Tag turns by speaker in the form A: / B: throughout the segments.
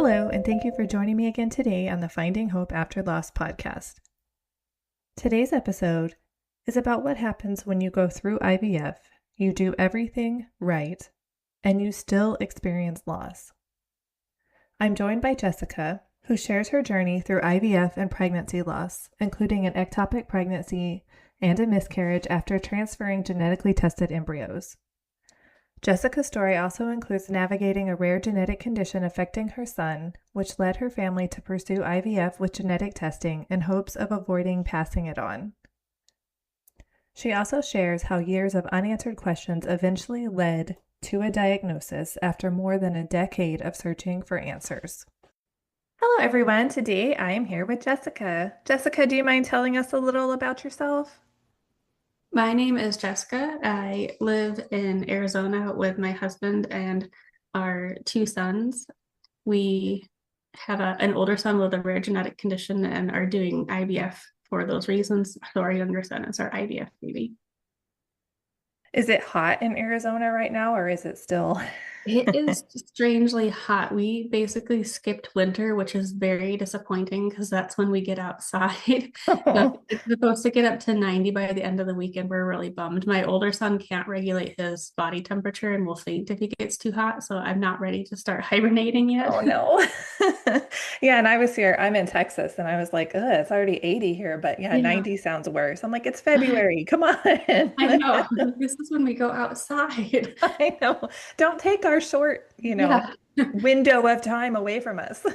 A: Hello, and thank you for joining me again today on the Finding Hope After Loss podcast. Today's episode is about what happens when you go through IVF, you do everything right, and you still experience loss. I'm joined by Jessica, who shares her journey through IVF and pregnancy loss, including an ectopic pregnancy and a miscarriage after transferring genetically tested embryos. Jessica's story also includes navigating a rare genetic condition affecting her son, which led her family to pursue IVF with genetic testing in hopes of avoiding passing it on. She also shares how years of unanswered questions eventually led to a diagnosis after more than a decade of searching for answers. Hello, everyone. Today I am here with Jessica. Jessica, do you mind telling us a little about yourself?
B: My name is Jessica. I live in Arizona with my husband and our two sons. We have an older son with a rare genetic condition and are doing IVF for those reasons. So our younger son is our IVF baby.
A: Is it hot in Arizona right now, or is it still?
B: It is strangely hot. We basically skipped winter, which is very disappointing because that's when we get outside. But it's supposed to get up to 90 by the end of the week, and we're really bummed. My older son can't regulate his body temperature and will faint if he gets too hot. So I'm not ready to start hibernating yet.
A: Oh no. Yeah, and I was here, I'm in Texas, and I was like, ugh, it's already 80 here, but yeah,
B: Yeah,
A: 90 sounds worse. I'm like, it's February. Come on.
B: I know. This is when we go outside.
A: I know. Don't take our short,
B: Yeah.
A: window of time away from us.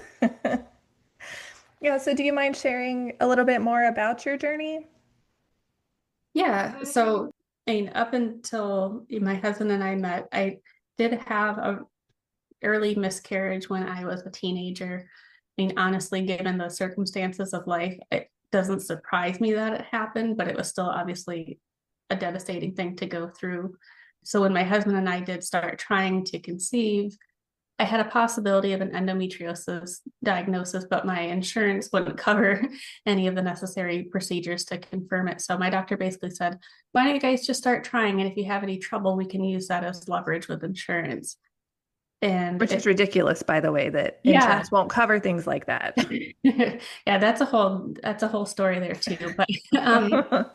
A: Yeah, so do you mind sharing a little bit more about your journey?
B: Yeah. So, I mean, up until my husband and I met, I did have a early miscarriage when I was a teenager. I mean, honestly, given the circumstances of life, it doesn't surprise me that it happened, but it was still obviously a devastating thing to go through. So when my husband and I did start trying to conceive, I had a possibility of an endometriosis diagnosis, but my insurance wouldn't cover any of the necessary procedures to confirm it. So my doctor basically said, why don't you guys just start trying? And if you have any trouble, we can use that as leverage with insurance. And
A: Which is ridiculous, by the way, that
B: yeah.
A: insurance won't cover things like that.
B: Yeah, that's a whole story there too. But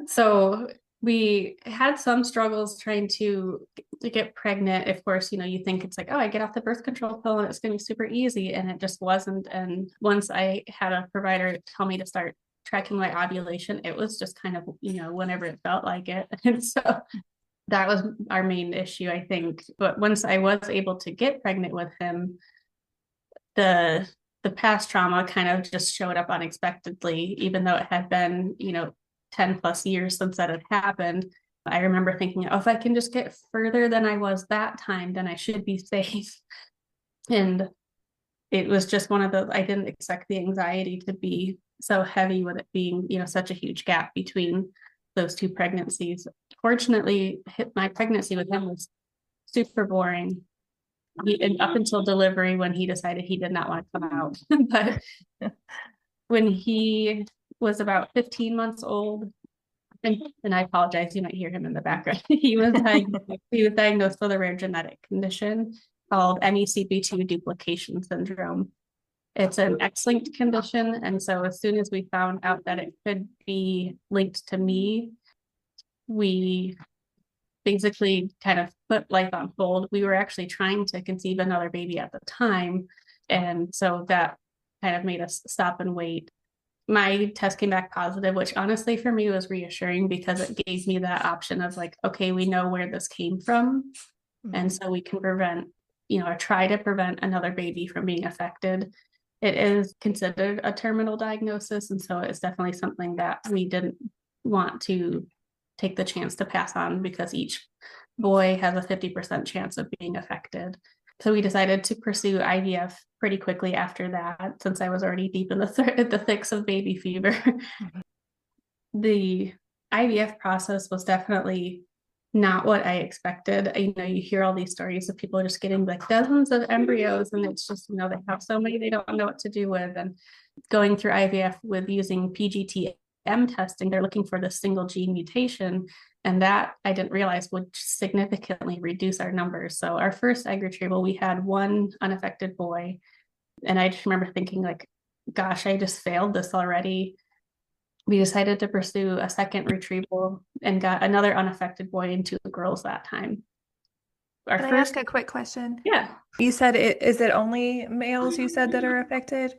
B: so we had some struggles trying to get pregnant. Of course, you think it's like, oh, I get off the birth control pill and it's going to be super easy. And it just wasn't. And once I had a provider tell me to start tracking my ovulation, it was just kind of, whenever it felt like it. And so that was our main issue, I think. But once I was able to get pregnant with him, the past trauma kind of just showed up unexpectedly, even though it had been, 10 plus years since that had happened. I remember thinking, oh, if I can just get further than I was that time, then I should be safe. And it was just I didn't expect the anxiety to be so heavy with it being, such a huge gap between those two pregnancies. Fortunately, my pregnancy with him was super boring. And up until delivery when he decided he did not want to come out. But when he was about 15 months old, and I apologize, you might hear him in the background. He was diagnosed with a rare genetic condition called MECP2 duplication syndrome. It's an X-linked condition, and so as soon as we found out that it could be linked to me, we basically kind of put life on hold. We were actually trying to conceive another baby at the time, and so that kind of made us stop and wait. My test came back positive, which honestly for me was reassuring because it gave me that option of like, okay, we know where this came from. And so we can prevent, or try to prevent another baby from being affected. It is considered a terminal diagnosis. And so it's definitely something that we didn't want to take the chance to pass on because each boy has a 50% chance of being affected. So we decided to pursue IVF pretty quickly after that, since I was already deep in the thicks of baby fever. Mm-hmm. The IVF process was definitely not what I expected. You hear all these stories of people just getting like dozens of embryos, and it's just, they have so many they don't know what to do with. And going through IVF with using PGT-M testing, they're looking for the single gene mutation. And that I didn't realize would significantly reduce our numbers. So our first egg retrieval, we had one unaffected boy. And I just remember thinking like, gosh, I just failed this already. We decided to pursue a second retrieval and got another unaffected boy and two girls that time. Our
A: Can I
B: first,
A: ask a quick question?
B: yeah.
A: You said is it only males you said that are affected?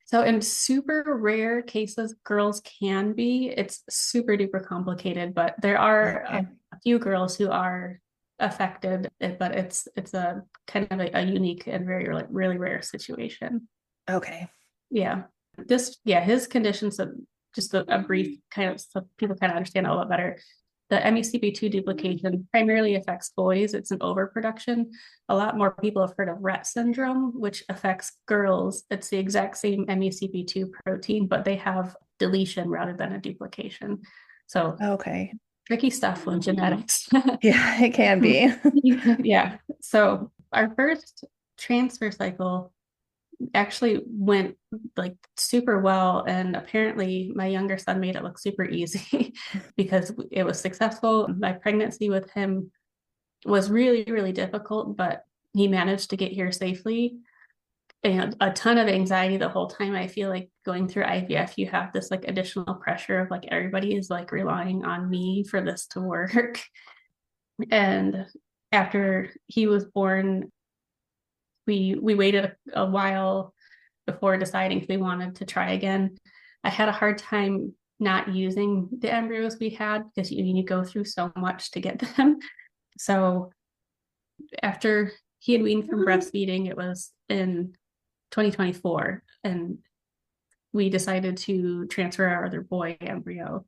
B: So in super rare cases, girls can be. It's super duper complicated, but there are
A: Okay.
B: a few girls who are affected, but it's a kind of a unique and very like really rare situation.
A: Okay.
B: Yeah. His conditions, so just a brief kind of so people kind of understand a lot better. The MECP2 duplication primarily affects boys. It's an overproduction. A lot more people have heard of Rett syndrome, which affects girls. It's the exact same MECP2 protein, but they have deletion rather than a duplication. So
A: Okay.
B: tricky stuff with genetics.
A: Yeah, it can be.
B: Yeah. So our first transfer cycle actually went like super well, and apparently my younger son made it look super easy because it was successful. My pregnancy with him was really really difficult, but he managed to get here safely, and a ton of anxiety the whole time. I feel like going through IVF you have this like additional pressure of like everybody is like relying on me for this to work. And after he was born, we waited a while before deciding if we wanted to try again. I had a hard time not using the embryos we had because you go through so much to get them. So after he had weaned from breastfeeding, it was in 2024, and we decided to transfer our other boy embryo.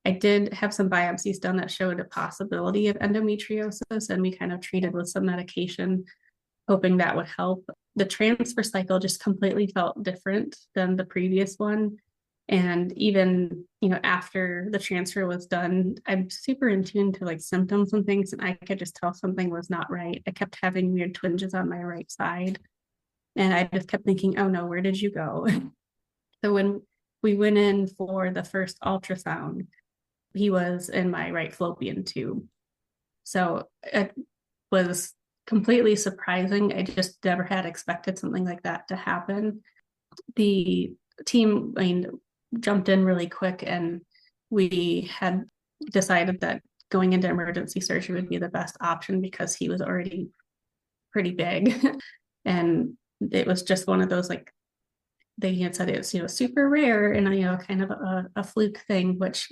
B: I did have some biopsies done that showed a possibility of endometriosis, and we kind of treated with some medication, hoping that would help. The transfer cycle just completely felt different than the previous one. And even, after the transfer was done, I'm super in tune to like symptoms and things, and I could just tell something was not right. I kept having weird twinges on my right side. And I just kept thinking, oh no, where did you go? So when we went in for the first ultrasound, he was in my right fallopian tube. So it was completely surprising. I just never had expected something like that to happen. The team, jumped in really quick, and we had decided that going into emergency surgery would be the best option because he was already pretty big. And it was just one of those like they had said it was super rare and kind of a fluke thing, which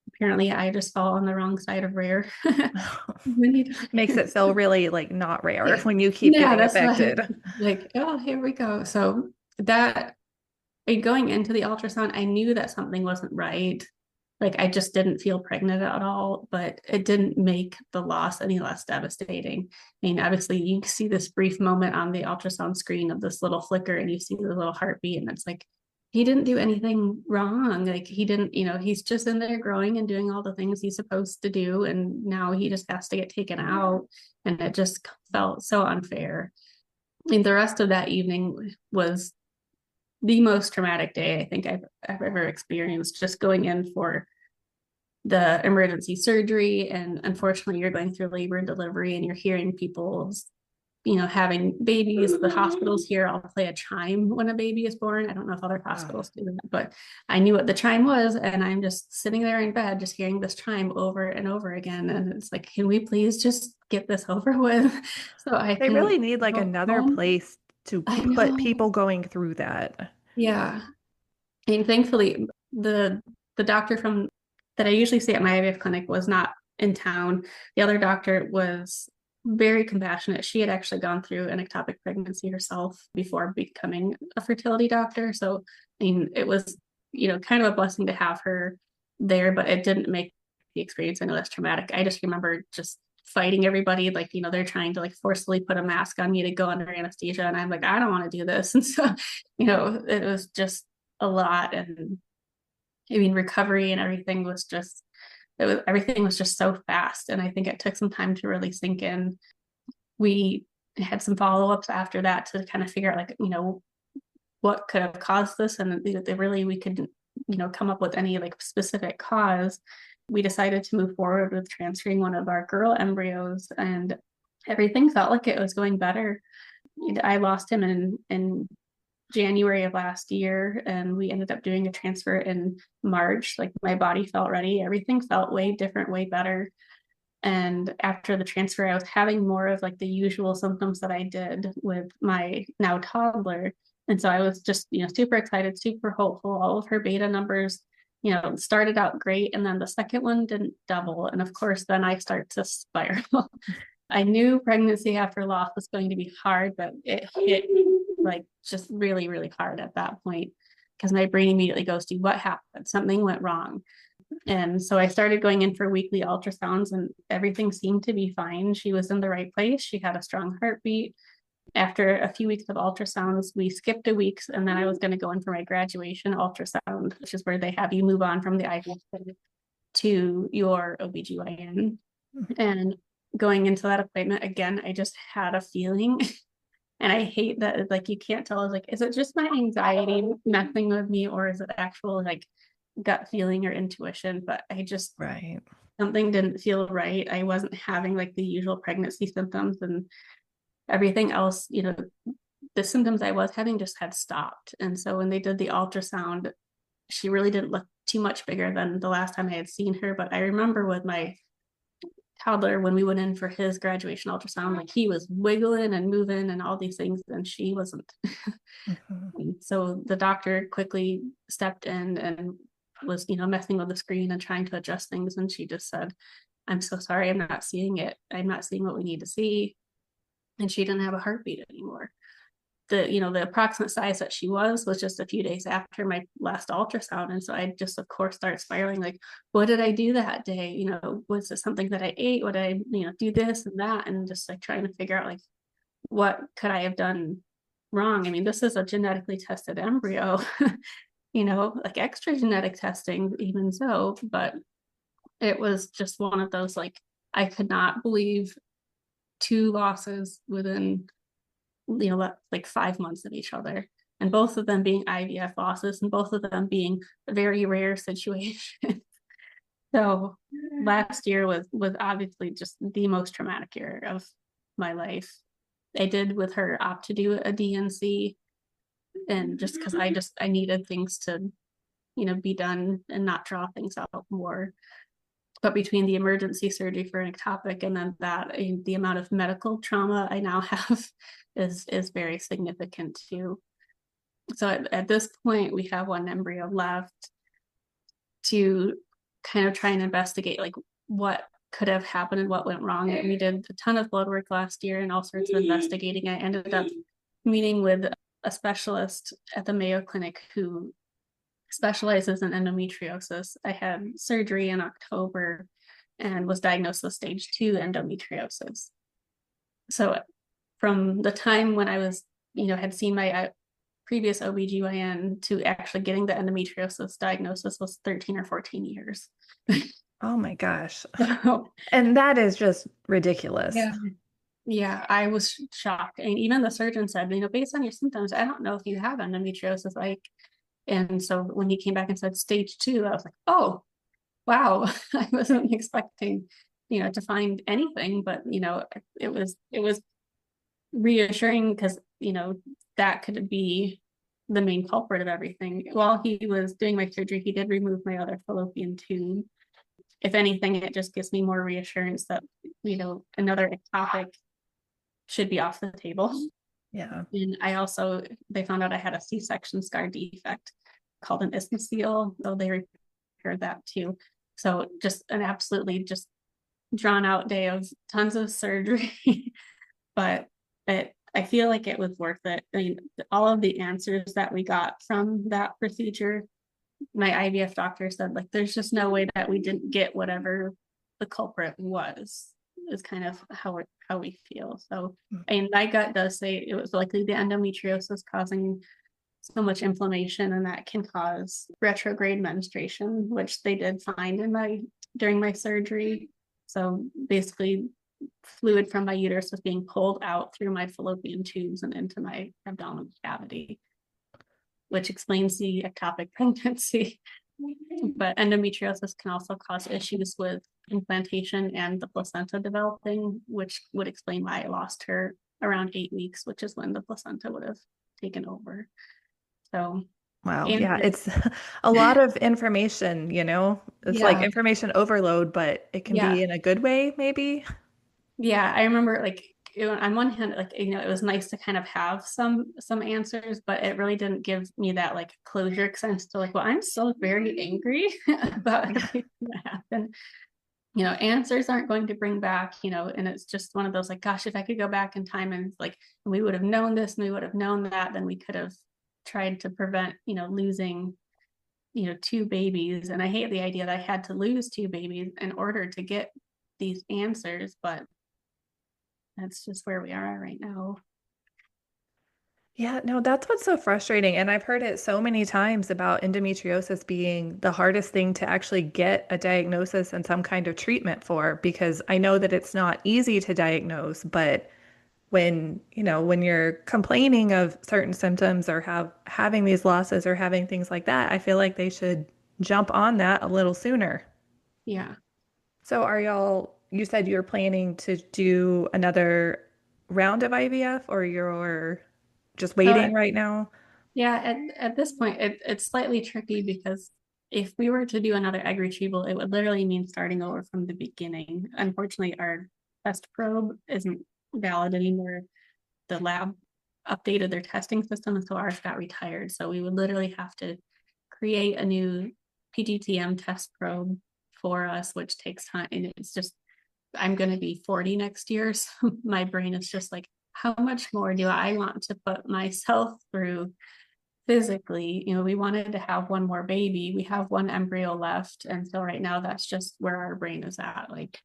B: apparently I just fall on the wrong side of rare.
A: Makes it feel really like not rare
B: Yeah,
A: when you keep
B: yeah,
A: getting
B: that's why
A: affected.
B: like, oh, here we go. So that going into the ultrasound, I knew that something wasn't right. Like I just didn't feel pregnant at all, but it didn't make the loss any less devastating. I mean, obviously you see this brief moment on the ultrasound screen of this little flicker and you see the little heartbeat, and it's like he didn't do anything wrong. Like he didn't, he's just in there growing and doing all the things he's supposed to do, and now he just has to get taken out. And it just felt so unfair. I mean, the rest of that evening was the most traumatic day I think I've ever experienced, just going in for the emergency surgery. And unfortunately, you're going through labor and delivery, and you're hearing people's, having babies. The hospitals here all play a chime when a baby is born. I don't know if other hospitals do that, but I knew what the chime was. And I'm just sitting there in bed, just hearing this chime over and over again. And it's like, can we please just get this over with so I
A: They
B: can
A: really need like
B: go
A: another
B: home?
A: place to
B: I
A: put
B: know.
A: people going through that.
B: Yeah. And thankfully, the doctor from that I usually see at my IVF clinic was not in town. The other doctor was very compassionate. She had actually gone through an ectopic pregnancy herself before becoming a fertility doctor. So, I mean, it was, kind of a blessing to have her there, but it didn't make the experience any less traumatic. I just remember just fighting everybody. Like, they're trying to like forcibly put a mask on me to go under anesthesia. And I'm like, I don't want to do this. And so, it was just a lot. And I mean, recovery and everything was just, everything was just so fast. And I think it took some time to really sink in. We had some follow-ups after that to kind of figure out like, what could have caused this. And they really, we could, come up with any like specific cause. we decided to move forward with transferring one of our girl embryos, and everything felt like it was going better. I lost him in January of last year, and we ended up doing a transfer in March. Like, my body felt ready. Everything felt way different, way better. And after the transfer, I was having more of like the usual symptoms that I did with my now toddler. And so I was just, super excited, super hopeful. All of her beta numbers, started out great. And then the second one didn't double. And of course, then I start to spiral. I knew pregnancy after loss was going to be hard, but it hit like just really, really hard at that point, because my brain immediately goes to, what happened? Something went wrong. And so I started going in for weekly ultrasounds, and everything seemed to be fine. She was in the right place. She had a strong heartbeat. After a few weeks of ultrasounds, we skipped a week, and then I was going to go in for my graduation ultrasound, which is where they have you move on from the IVF to your OBGYN. And going into that appointment again, I just had a feeling. And I hate that, like, you can't tell. I was like, is it just my anxiety messing with me, or is it actual like gut feeling or intuition? But I just,
A: Right.
B: something didn't feel right. I wasn't having like the usual pregnancy symptoms, and everything else, the symptoms I was having just had stopped. And so when they did the ultrasound, she really didn't look too much bigger than the last time I had seen her. But I remember with my toddler, when we went in for his graduation ultrasound, like, he was wiggling and moving and all these things, and she wasn't. So the doctor quickly stepped in and was, messing with the screen and trying to adjust things. And she just said, I'm so sorry, I'm not seeing it. I'm not seeing what we need to see. And she didn't have a heartbeat anymore. The approximate size that she was just a few days after my last ultrasound. And so I just, of course, start spiraling, like, what did I do that day? Was it something that I ate? Would I, do this and that? And just like trying to figure out, like, what could I have done wrong? I mean, this is a genetically tested embryo, like extra genetic testing, even so, but it was just one of those, like, I could not believe 2 losses within like 5 months of each other, and both of them being IVF losses, and both of them being a very rare situation. So last year was obviously just the most traumatic year of my life. I did with her opt to do a DNC, and just because I needed things to be done and not draw things out more. But between the emergency surgery for an ectopic and then that, the amount of medical trauma I now have is very significant too. So at this point, we have 1 embryo left to kind of try and investigate, like, what could have happened and what went wrong. And we did a ton of blood work last year and all sorts of investigating. I ended up meeting with a specialist at the Mayo Clinic who specializes in endometriosis. I had surgery in October and was diagnosed with stage 2 endometriosis. So from the time when I was, had seen my previous OBGYN to actually getting the endometriosis diagnosis was 13 or 14 years.
A: Oh my gosh. And that is just ridiculous.
B: Yeah, I was shocked. And even the surgeon said, based on your symptoms, I don't know if you have endometriosis. Like, and so when he came back and said stage 2, I was like, oh, wow. I wasn't expecting, to find anything, but, it was reassuring because, that could be the main culprit of everything. While he was doing my surgery, he did remove my other fallopian tube. If anything, it just gives me more reassurance that, another ectopic should be off the table.
A: Yeah.
B: And they found out I had a C-section scar defect called an isthmosele, though they repaired that too. So just an absolutely just drawn out day of tons of surgery, but I feel like it was worth it. I mean, all of the answers that we got from that procedure, my IVF doctor said, like, there's just no way that we didn't get whatever the culprit was, is kind of how we feel. So, and my gut does say it was likely the endometriosis causing so much inflammation, and that can cause retrograde menstruation, which they did find during my surgery. So basically, fluid from my uterus was being pulled out through my fallopian tubes and into my abdominal cavity, which explains the ectopic pregnancy. But endometriosis can also cause issues with implantation and the placenta developing, which would explain why I lost her around 8 weeks, which is when the placenta would have taken over. So,
A: Wow.
B: and
A: Yeah, it's a lot of information, you know? It's like
B: yeah,
A: information overload, but it can
B: yeah,
A: be in a good way, maybe.
B: yeah. I remember like on one hand, like it was nice to kind of have some answers, but it really didn't give me that like closure because I'm still like, well, I'm still very angry about
A: Yeah.
B: everything that happened. Answers aren't going to bring back, and it's just one of those like, gosh, if I could go back in time and like we would have known this and we would have known that, then we could have tried to prevent, losing, two babies. And I hate the idea that I had to lose two babies in order to get these answers, but that's just where we are right now.
A: Yeah, no, that's what's so frustrating. And I've heard it so many times about endometriosis being the hardest thing to actually get a diagnosis and some kind of treatment for, because I know that it's not easy to diagnose, but when you're complaining of certain symptoms or having these losses or having things like that, I feel like they should jump on that a little sooner.
B: Yeah.
A: So you said you're planning to do another round of IVF or you're just
B: So
A: waiting right now?
B: yeah, at this point, it's slightly tricky because if we were to do another egg retrieval, it would literally mean starting over from the beginning. Unfortunately, our test probe isn't valid anymore. The lab updated their testing system, and so ours got retired. So we would literally have to create a new PGT-M test probe for us, which takes time. And it's just, I'm going to be 40 next year. So my brain is just like, how much more do I want to put myself through physically? We wanted to have one more baby. We have one embryo left. And so right now, that's just where our brain is at. Like,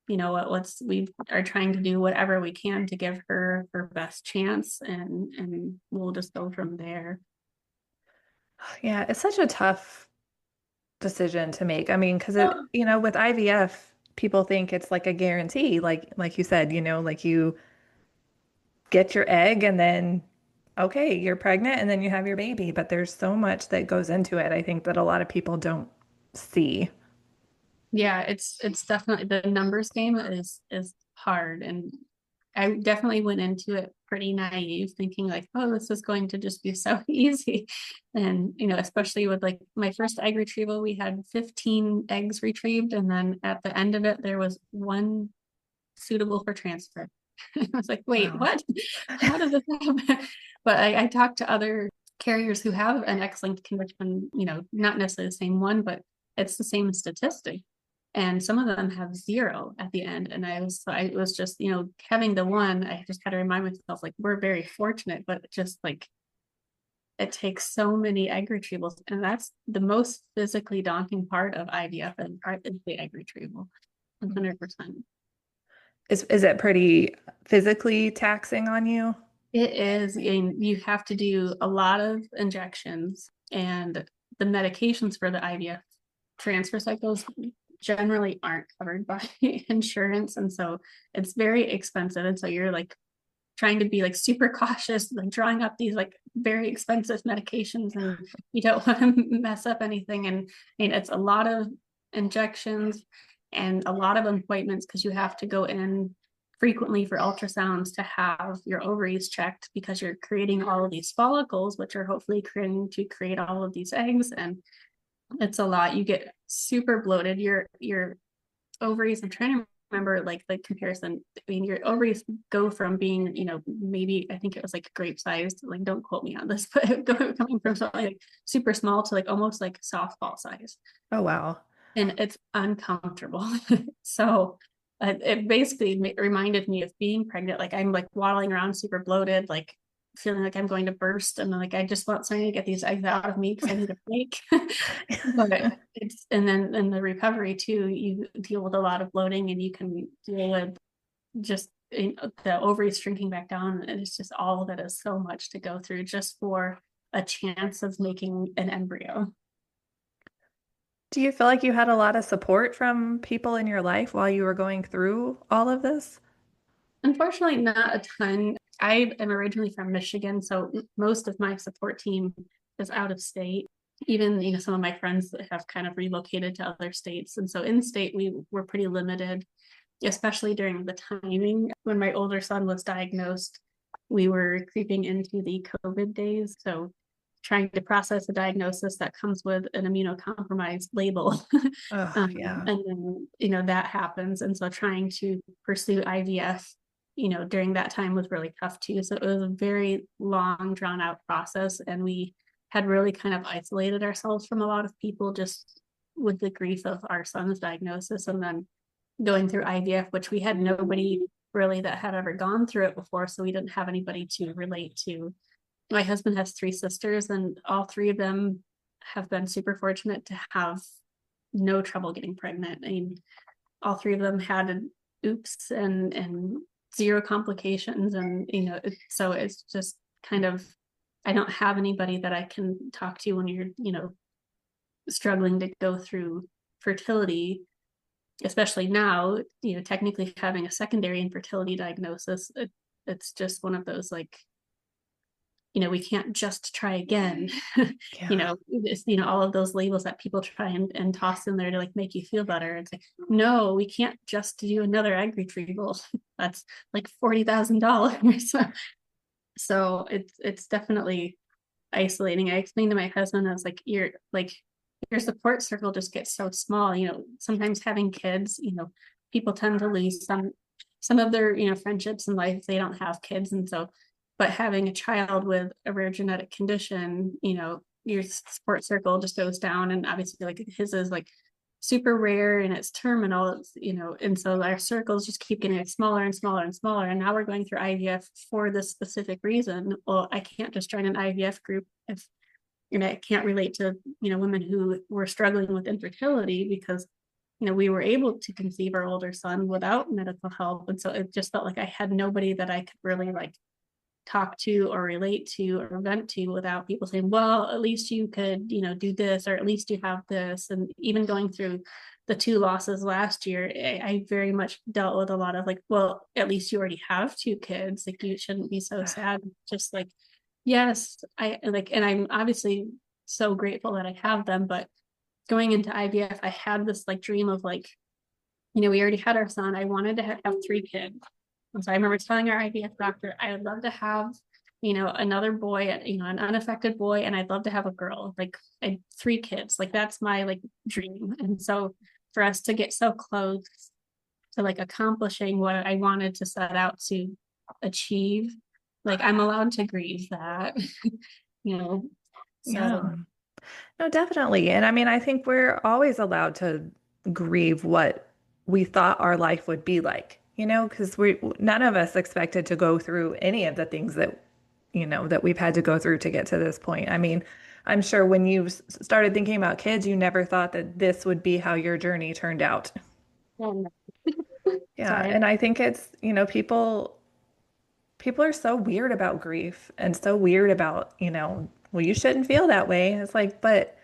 B: we are trying to do whatever we can to give her her best chance, and we'll just go from there.
A: Yeah, it's such a tough decision to make. I mean, because
B: Well,
A: with IVF, people think it's like a guarantee, like you said, like you get your egg and then okay, you're pregnant and then you have your baby, but there's so much that goes into it. I think that a lot of people don't see.
B: yeah, it's definitely the numbers game is hard, and I definitely went into it pretty naive, thinking like, oh, this is going to just be so easy. And, especially with like my first egg retrieval, we had 15 eggs retrieved. And then at the end of it, there was one suitable for transfer. I was like, wait,
A: Wow.
B: what? How did this happen? But I talked to other carriers who have an X-linked condition, not necessarily the same one, but it's the same statistic. And some of them have zero at the end. And I was just, having the one, I just had to remind myself, like, we're very fortunate, but just like it takes so many egg retrievals. And that's the most physically daunting part of IVF and part is the egg retrieval, 100%.
A: Is it pretty physically taxing on you?
B: It is, and you have to do a lot of injections, and the medications for the IVF transfer cycles generally aren't covered by insurance. And so it's very expensive. And so you're like trying to be like super cautious, like drawing up these like very expensive medications, and you don't want to mess up anything. And I mean, it's a lot of injections and a lot of appointments because you have to go in frequently for ultrasounds to have your ovaries checked because you're creating all of these follicles, which are hopefully creating to create all of these eggs. And it's a lot. You get super bloated. Your ovaries, I'm trying to remember like the comparison. I mean, your ovaries go from being, maybe I think it was like grape sized, like don't quote me on this, but coming from something like super small to like almost like softball size.
A: Oh, wow.
B: And it's uncomfortable. So it basically reminded me of being pregnant. Like I'm like waddling around super bloated, like feeling like I'm going to burst. And like, I just want something to get these eggs out of me because I need a break. But and then in the recovery too, you deal with a lot of bloating, and you can deal with just the ovaries shrinking back down. And it's just all of it is so much to go through just for a chance of making an embryo.
A: Do you feel like you had a lot of support from people in your life while you were going through all of this?
B: Unfortunately, not a ton. I am originally from Michigan, so most of my support team is out of state. even, some of my friends that have kind of relocated to other states. And so in state, we were pretty limited, especially during the timing. When my older son was diagnosed, we were creeping into the COVID days. So trying to process a diagnosis that comes with an immunocompromised label.
A: Oh, yeah.
B: And then, that happens. And so trying to pursue IVF, during that time was really tough too. So it was a very long, drawn out process. And we had really kind of isolated ourselves from a lot of people just with the grief of our son's diagnosis, and then going through IVF, which we had nobody really that had ever gone through it before. So we didn't have anybody to relate to. My husband has 3 sisters, and all 3 of them have been super fortunate to have no trouble getting pregnant. I mean, all 3 of them had an oops and 0 complications. And, so it's just kind of, I don't have anybody that I can talk to when you're, struggling to go through fertility, especially now, technically having a secondary infertility diagnosis. It's just one of those, like, we can't just try again.
A: Yeah.
B: All of those labels that people try and toss in there to like make you feel better. It's like, no, we can't just do another egg retrieval. That's like $40,000. So it's definitely isolating. I explained to my husband, I was like, your support circle just gets so small. Sometimes having kids, people tend to lose some of their, friendships in life. They don't have kids. And so, but having a child with a rare genetic condition, your support circle just goes down. And obviously like his is like super rare and it's terminal. And so our circles just keep getting smaller and smaller and smaller. And now we're going through IVF for this specific reason. Well, I can't just join an IVF group if I can't relate to, women who were struggling with infertility, because, we were able to conceive our older son without medical help. And so it just felt like I had nobody that I could really like talk to or relate to or vent to without people saying, well, at least you could, do this, or at least you have this. And even going through the 2 losses last year, I very much dealt with a lot of like, well, at least you already have 2 kids. Like, you shouldn't be so sad. Just like, yes, I like, and I'm obviously so grateful that I have them. But going into IVF, I had this like dream of like, we already had our son. I wanted to have 3 kids. And so I remember telling our IVF doctor, I would love to have, another boy, an unaffected boy, and I'd love to have a girl, like 3 kids. Like that's my like dream. And so for us to get so close to like accomplishing what I wanted to set out to achieve, like I'm allowed to grieve that, you know.
A: Yeah.
B: So
A: No, definitely. And I mean, I think we're always allowed to grieve what we thought our life would be like, because none of us expected to go through any of the things that, that we've had to go through to get to this point. I mean, I'm sure when you started thinking about kids, you never thought that this would be how your journey turned out.
B: um,
A: Yeah.
B: sorry.
A: And I think it's, people are so weird about grief and so weird about, well, you shouldn't feel that way. It's like, but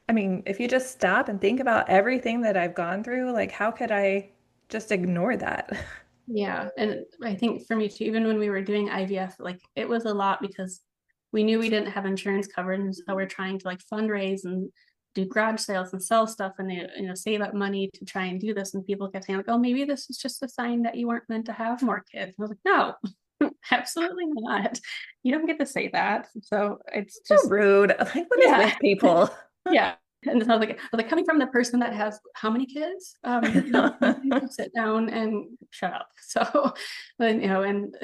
A: I mean, if you just stop and think about everything that I've gone through, like, how could I just ignore that?
B: Yeah. And I think for me too, even when we were doing IVF, like it was a lot because we knew we didn't have insurance covered. And so we're trying to like fundraise and do garage sales and sell stuff and save up money to try and do this. And people kept saying like, oh, maybe this is just a sign that you weren't meant to have more kids. And I was like, no, absolutely not. You don't get to say that. So it's
A: So
B: just,
A: rude. Like, what is
B: yeah,
A: with people?
B: yeah. And so I was like, coming from the person that has how many kids? You can sit down and shut up. So, and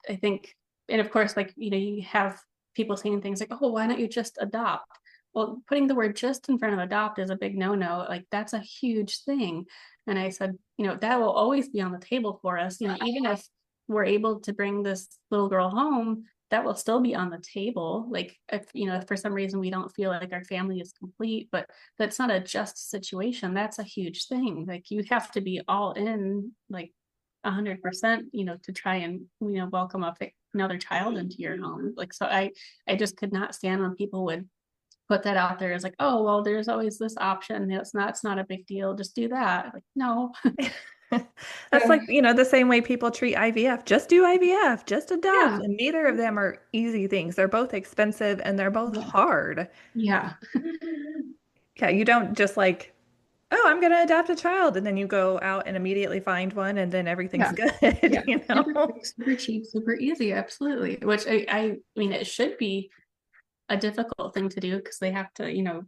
B: I think, and of course, like, you have people saying things like, oh, why don't you just adopt? Well, putting the word just in front of adopt is a big no-no. Like, that's a huge thing. And I said, that will always be on the table for us. Even if we're able to bring this little girl home, that will still be on the table. Like if for some reason we don't feel like our family is complete, but that's not a just situation. That's a huge thing. Like you have to be all in, like 100%, to try and, welcome up another child into your home. Like, so I just could not stand when people would put that out there as like, oh, well, there's always this option. It's not a big deal. Just do that. Like, no.
A: That's like, the same way people treat IVF. Just do IVF, just adopt.
B: Yeah.
A: And neither of them are easy things. They're both expensive and they're both
B: Yeah.
A: hard.
B: Yeah.
A: Yeah, you don't just like, oh, I'm going to adopt a child. And then you go out and immediately find one and then everything's
B: Yeah.
A: good,
B: Yeah. Super quick, super cheap, super easy. Absolutely. Which I mean, it should be a difficult thing to do because they have to,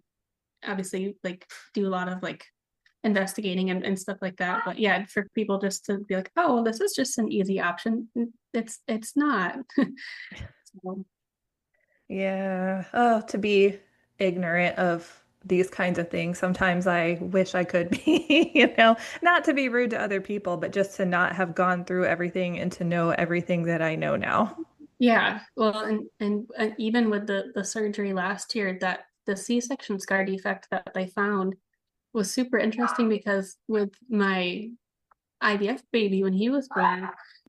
B: obviously like do a lot of like investigating and stuff like that. But yeah, for people just to be like, oh, well, this is just an easy option. It's not. So,
A: Yeah. Oh, to be ignorant of these kinds of things. Sometimes I wish I could be, not to be rude to other people, but just to not have gone through everything and to know everything that I know now.
B: yeah. Well, and even with the surgery last year, that the C-section scar defect that they found was super interesting because with my IVF baby when he was born,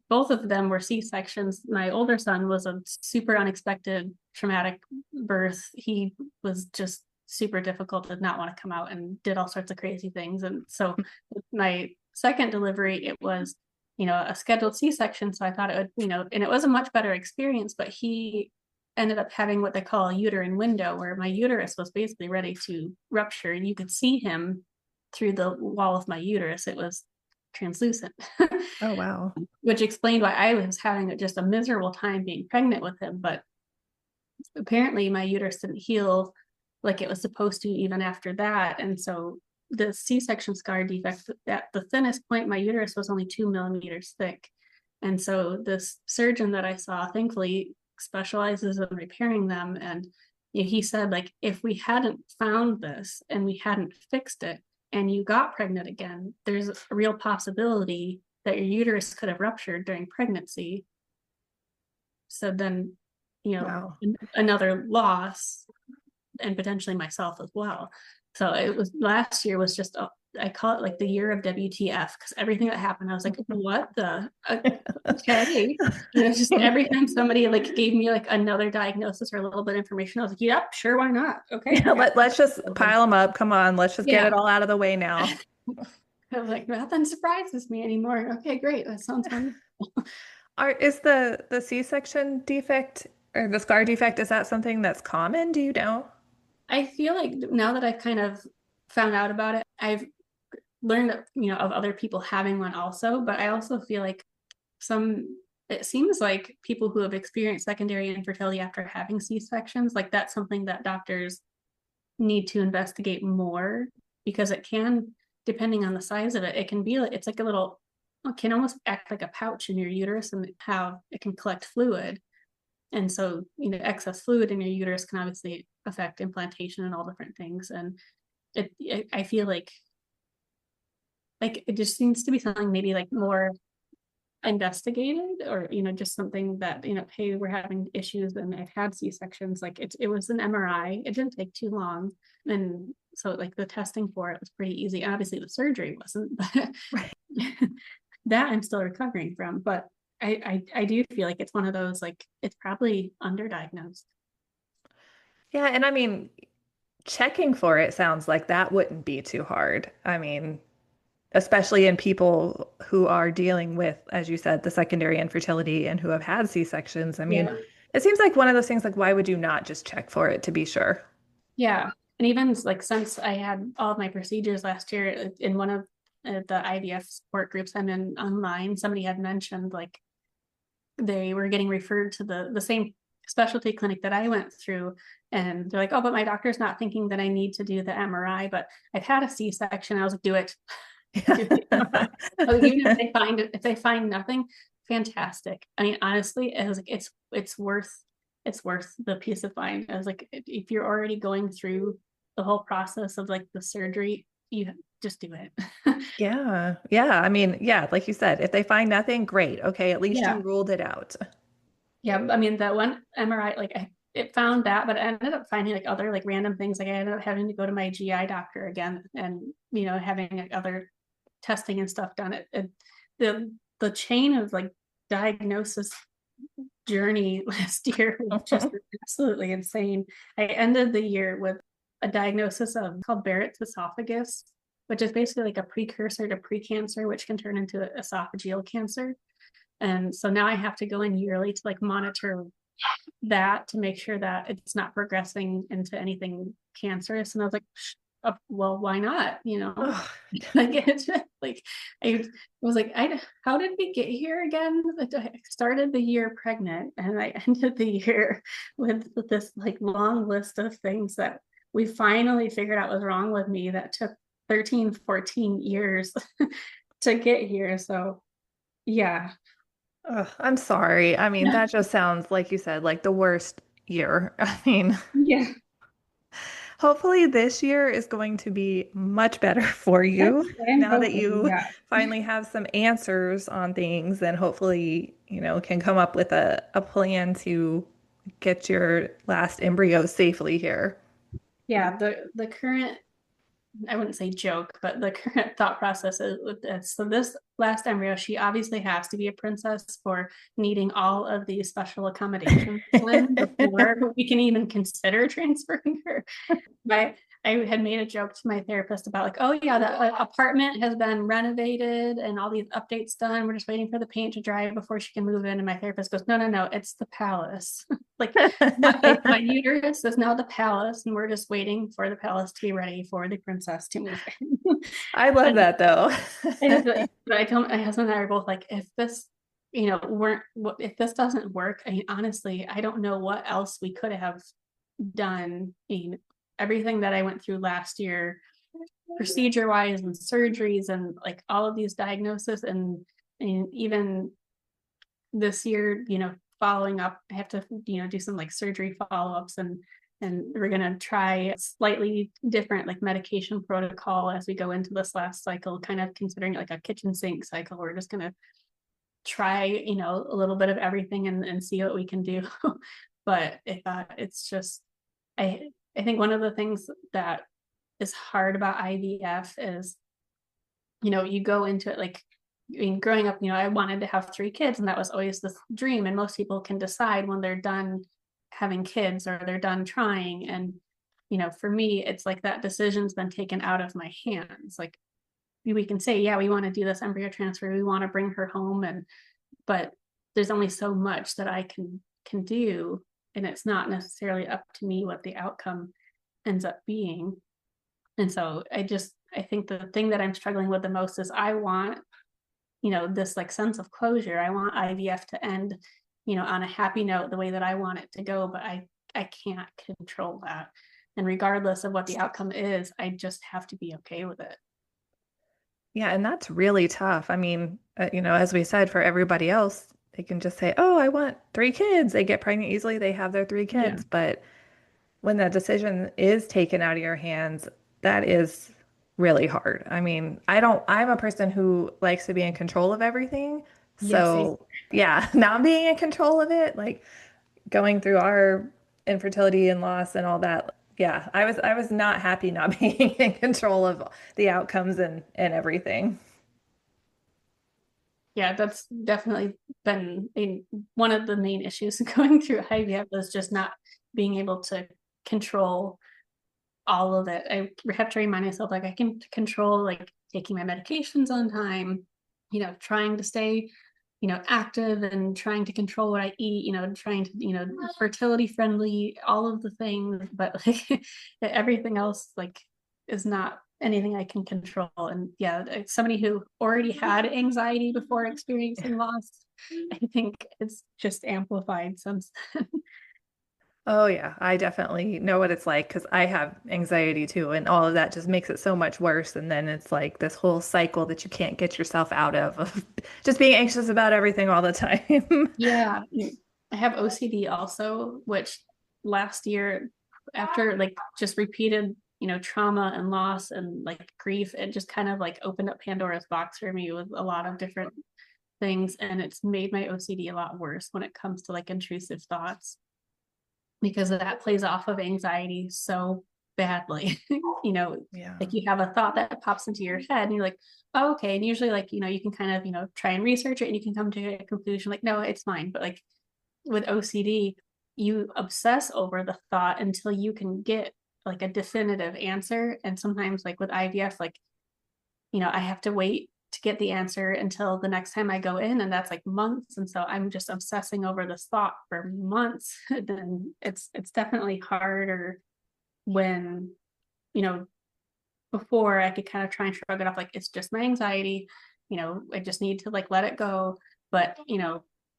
B: both of them were C-sections. My older son was a super unexpected traumatic birth. He was just super difficult, did not want to come out and did all sorts of crazy things. And so with my second delivery, it was, a scheduled C-section. So I thought it would, and it was a much better experience, but he ended up having what they call a uterine window where my uterus was basically ready to rupture and you could see him through the wall of my uterus. It was translucent,
A: Oh, wow.
B: which explained why I was having just a miserable time being pregnant with him. But apparently, my uterus didn't heal like it was supposed to even after that. And so the C-section scar defect at the thinnest point, my uterus was only 2 millimeters thick. And so this surgeon that I saw, thankfully, specializes in repairing them. And he said, like, if we hadn't found this and we hadn't fixed it, and you got pregnant again, there's a real possibility that your uterus could have ruptured during pregnancy. So then,
A: Wow.
B: another loss and potentially myself as well. So it was last year was just, I call it like the year of WTF because everything that happened, I was like, what the? Okay. Just every time somebody like gave me like another diagnosis or a little bit of information, I was like, yep, sure, why not? Okay.
A: Yeah, let's just pile them up. Come on, let's just get
B: Yeah.
A: it all out of the way now.
B: I was like, nothing surprises me anymore. Okay, great. That sounds wonderful.
A: Is the C-section defect or the scar defect, is that something that's common? Do you know?
B: I feel like now that I've kind of found out about it, I've learned, of other people having one also, but I also feel like it seems like people who have experienced secondary infertility after having C-sections, like that's something that doctors need to investigate more because it can, depending on the size of it, it can be like, it's like it can almost act like a pouch in your uterus and how it can collect fluid. And so, excess fluid in your uterus can obviously affect implantation and all different things. And I feel like it just seems to be something maybe like more investigated or just something that hey, we're having issues and I've had C-sections. Like it was an MRI, it didn't take too long, and so like the testing for it was pretty easy. Obviously the surgery wasn't, but
A: Right.
B: that I'm still recovering from. But I do feel like it's one of those, like it's probably underdiagnosed.
A: Yeah, and I mean, checking for it sounds like that wouldn't be too hard. I mean, especially in people who are dealing with, as you said, the secondary infertility and who have had C-sections. I mean,
B: Yeah.
A: it seems like one of those things like, why would you not just check for it to be sure?
B: Yeah. And even like since I had all of my procedures last year in one of the IVF support groups I'm in online, somebody had mentioned like they were getting referred to the same specialty clinic that I went through. And they're like, oh, but my doctor's not thinking that I need to do the MRI, but I've had a C-section. I was like, do it. Do the MRI. Oh, even if they find nothing, fantastic. I mean, honestly, it was like it's worth the peace of mind. I was like, if you're already going through the whole process of like the surgery, you just do it.
A: Yeah. Yeah. I mean, yeah, like you said, if they find nothing, great. Okay, at least you
B: Yeah.
A: ruled it out.
B: Yeah, I mean that one MRI, like it found that, but I ended up finding like other like random things. Like I ended up having to go to my GI doctor again, and having like other testing and stuff done. The chain of like diagnosis journey last year was just absolutely insane. I ended the year with a diagnosis of called Barrett's esophagus, which is basically like a precursor to precancer, which can turn into esophageal cancer. And so now I have to go in yearly to like monitor that to make sure that it's not progressing into anything cancerous. And I was like, well, why not?
A: Ugh.
B: Like it's like I was like, how did we get here again? I started the year pregnant and I ended the year with this like long list of things that we finally figured out was wrong with me that took 13, 14 years to get here. So yeah.
A: Ugh, I'm sorry. I mean, that just sounds, like you said, like the worst year. I mean,
B: Yeah.
A: hopefully this year is going to be much better for
B: That's
A: you
B: what I'm
A: now that
B: hoping.
A: you
B: Yeah.
A: finally have some answers on things and hopefully, can come up with a plan to get your last embryo safely here.
B: Yeah. The current, I wouldn't say joke, but the current thought process is with this. So this last embryo, she obviously has to be a princess for needing all of these special accommodations done before we can even consider transferring her. But I had made a joke to my therapist about like, oh yeah, the apartment has been renovated and all these updates done. We're just waiting for the paint to dry before she can move in. And my therapist goes, no, no, no, it's the palace. Like my uterus is now the palace, and we're just waiting for the palace to be ready for the princess to move in.
A: I love
B: And
A: that though.
B: I told my husband and I were both like, if this, weren't, if this doesn't work, I mean, honestly, I don't know what else we could have done. I mean, everything that I went through last year, procedure wise and surgeries and like all of these diagnoses and even this year, following up, I have to, do some like surgery follow-ups and we're going to try a slightly different like medication protocol as we go into this last cycle, kind of considering like a kitchen sink cycle. We're just going to try, a little bit of everything and see what we can do. But it's just, I think one of the things that is hard about IVF is, you go into it like, I mean, growing up, I wanted to have 3 kids, and that was always the dream. And most people can decide when they're done having kids or they're done trying. And, for me, it's like that decision's been taken out of my hands. Like we can say, yeah, we want to do this embryo transfer, we want to bring her home, but there's only so much that I can do, and it's not necessarily up to me what the outcome ends up being. And so I think the thing that I'm struggling with the most is I want, this like sense of closure. I want IVF to end, on a happy note the way that I want it to go, but I can't control that. And regardless of what the outcome is, I just have to be okay with it.
A: Yeah, and that's really tough. I mean, as we said, for everybody else, they can just say, "Oh, I want 3 kids." They get pregnant easily, they have their three
B: Yeah.
A: kids. But when that decision is taken out of your hands, that is really hard. I mean, I'm a person who likes to be in control of everything.
B: Yes.
A: So, yeah, not being in control of it, like going through our infertility and loss and all that. Yeah, I was not happy not being in control of the outcomes and everything.
B: Yeah, that's definitely been one of the main issues going through IVF is just not being able to control all of it. I have to remind myself like I can control like taking my medications on time, trying to stay, active and trying to control what I eat, trying to, fertility friendly, all of the things, but like everything else like is not anything I can control. And yeah, somebody who already had anxiety before experiencing loss, I think it's just amplified since then.
A: Oh yeah, I definitely know what it's like because I have anxiety too, and all of that just makes it so much worse. And then it's like this whole cycle that you can't get yourself out of just being anxious about everything all the time.
B: Yeah, I have OCD also, which last year, after like just repeated, trauma and loss and like grief, it just kind of like opened up Pandora's box for me with a lot of different things. And it's made my OCD a lot worse when it comes to like intrusive thoughts because that plays off of anxiety so badly.
A: Yeah.
B: Like you have a thought that pops into your head and you're like, oh, okay. And usually like, you can kind of, try and research it and you can come to a conclusion like, no, it's fine. But like with OCD, you obsess over the thought until you can get like a definitive answer. And sometimes like with IVF, like I have to wait to get the answer until the next time I go in, and that's like months. And so I'm just obsessing over this thought for months. Then it's definitely harder when, you know, before I could kind of try and shrug it off, like it's just my anxiety, I just need to like let it go. But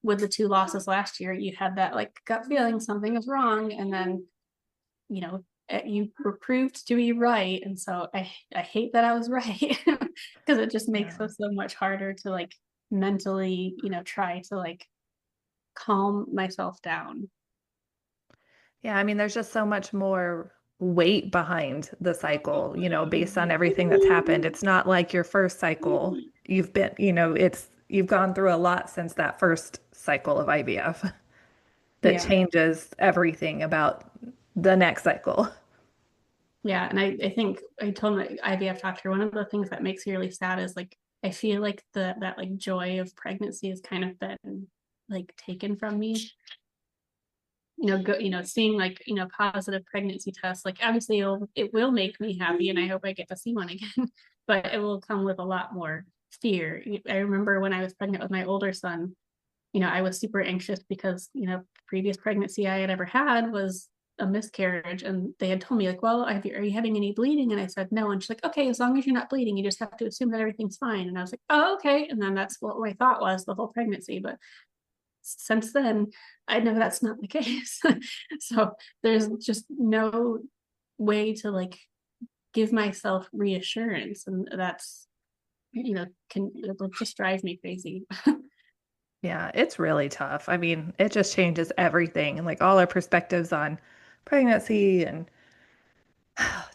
B: with the two losses last year, you had that like gut feeling something is wrong, and then you were proved to be right. And so I hate that I was right because it just makes
A: Yeah.
B: it so much harder to like mentally, try to like calm myself down.
A: Yeah, I mean, there's just so much more weight behind the cycle, based on everything that's happened. It's not like your first cycle. You've gone through a lot since that first cycle of IVF that
B: Yeah.
A: changes everything about the next cycle.
B: Yeah. And I think I told my IVF doctor, one of the things that makes me really sad is like, I feel like that like joy of pregnancy has kind of been like taken from me. Seeing like, positive pregnancy tests, like obviously it will make me happy and I hope I get to see one again, but it will come with a lot more fear. I remember when I was pregnant with my older son, I was super anxious because, previous pregnancy I had ever had was a miscarriage. And they had told me like, well, are you having any bleeding? And I said, no. And she's like, okay, as long as you're not bleeding, you just have to assume that everything's fine. And I was like, oh, okay. And then that's what my thought was the whole pregnancy. But since then, I know that's not the case. So there's just no way to like give myself reassurance. And that's, it'll just drive me crazy.
A: Yeah, it's really tough. I mean, it just changes everything and like all our perspectives on pregnancy and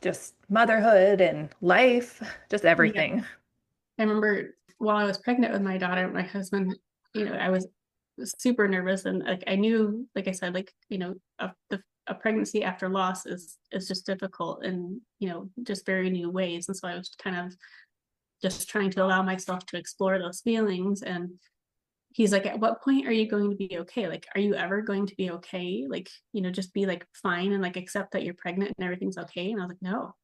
A: just motherhood and life, just
B: Yeah.
A: everything.
B: I remember while I was pregnant with my daughter, my husband, I was super nervous, and like I knew, like I said, like a pregnancy after loss is just difficult in just very new ways, and so I was kind of just trying to allow myself to explore those feelings. And he's like, at what point are you going to be okay? Like, are you ever going to be okay? Like, just be like fine and like accept that you're pregnant and everything's okay. And I was like, no.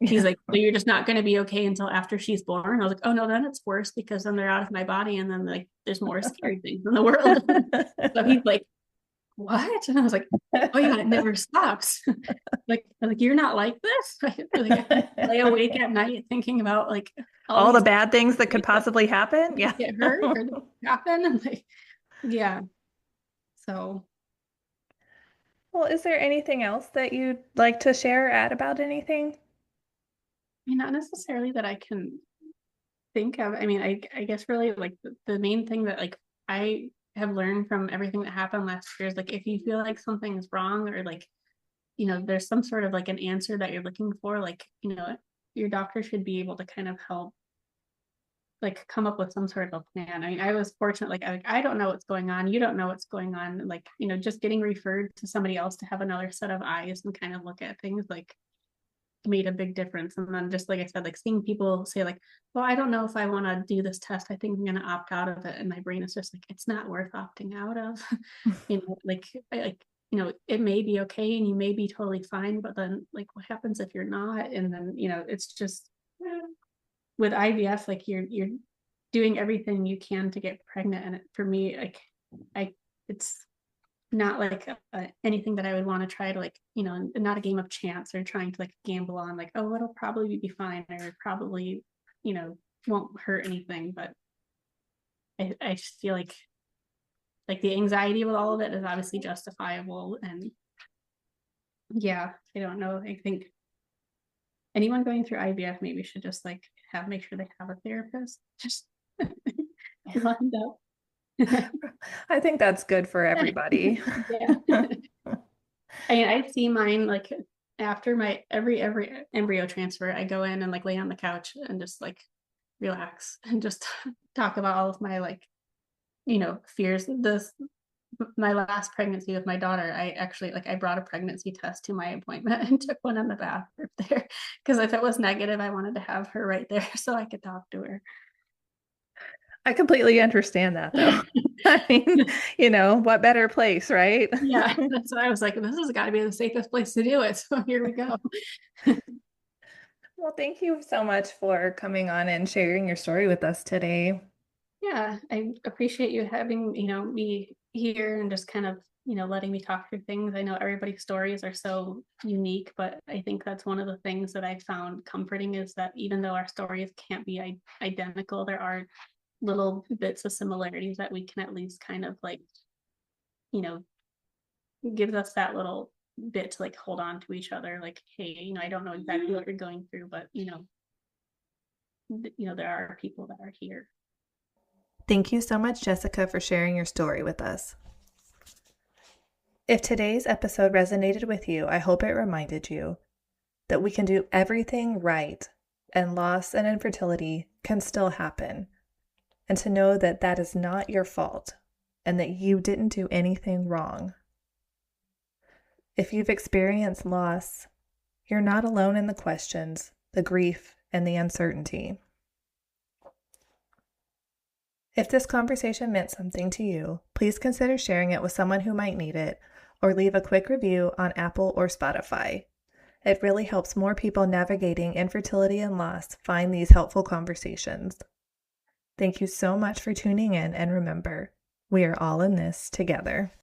B: He's
A: Yeah.
B: like, so you're just not going to be okay until after she's born. I was like, oh no, then it's worse because then they're out of my body and then like there's more scary things in the world. So he's like, what? And I was like, oh yeah, it never stops. like you're not like this. Like I lay awake at night thinking about like all
A: All the
B: these
A: bad things that could
B: ways that
A: possibly happen.
B: I
A: Yeah.
B: could get hurt or happen. And like, yeah. So
A: Well, is there anything else that you'd like to share, add about anything?
B: I mean, not necessarily that I can think of. I mean, I guess really like the main thing that like I have learned from everything that happened last year is like if you feel like something's wrong or like there's some sort of like an answer that you're looking for, like your doctor should be able to kind of help like come up with some sort of a plan. I mean, I was fortunate, like I don't know what's going on, you don't know what's going on, like just getting referred to somebody else to have another set of eyes and kind of look at things like made a big difference. And then just like I said, like seeing people say like, well, I don't know if I want to do this test. I think I'm going to opt out of it. And my brain is just like, it's not worth opting out of. It may be okay and you may be totally fine, but then like what happens if you're not? And then, it's just with IVF, like you're doing everything you can to get pregnant. And for me, like it's not like anything that I would want to try to like, not a game of chance or trying to like gamble on like, oh, it'll probably be fine or probably, won't hurt anything. But I just feel like the anxiety with all of it is obviously justifiable. And yeah, I don't know. I think anyone going through IVF maybe should just like make sure they have a therapist. Just lined up.
A: I think that's good for everybody.
B: Yeah. I mean, I see mine like after my every embryo transfer, I go in and like lay on the couch and just like relax and just talk about all of my like, fears. This my last pregnancy with my daughter, I actually like I brought a pregnancy test to my appointment and took one in the bathroom there because if it was negative, I wanted to have her right there so I could talk to her.
A: I completely understand that though. I mean, what better place, right?
B: Yeah, that's why I was like, this has got to be the safest place to do it. So here we go.
A: Well, thank you so much for coming on and sharing your story with us today.
B: Yeah, I appreciate you having, me here and just kind of, letting me talk through things. I know everybody's stories are so unique, but I think that's one of the things that I found comforting is that even though our stories can't be identical, there are little bits of similarities that we can at least kind of like, you know, gives us that little bit to like hold on to each other. Like, hey, I don't know exactly what you're going through, but there are people that are here.
A: Thank you so much, Jessica, for sharing your story with us. If today's episode resonated with you, I hope it reminded you that we can do everything right and loss and infertility can still happen, and to know that that is not your fault and that you didn't do anything wrong. If you've experienced loss, you're not alone in the questions, the grief, and the uncertainty. If this conversation meant something to you, please consider sharing it with someone who might need it, or leave a quick review on Apple or Spotify. It really helps more people navigating infertility and loss find these helpful conversations. Thank you so much for tuning in, and remember, we are all in this together.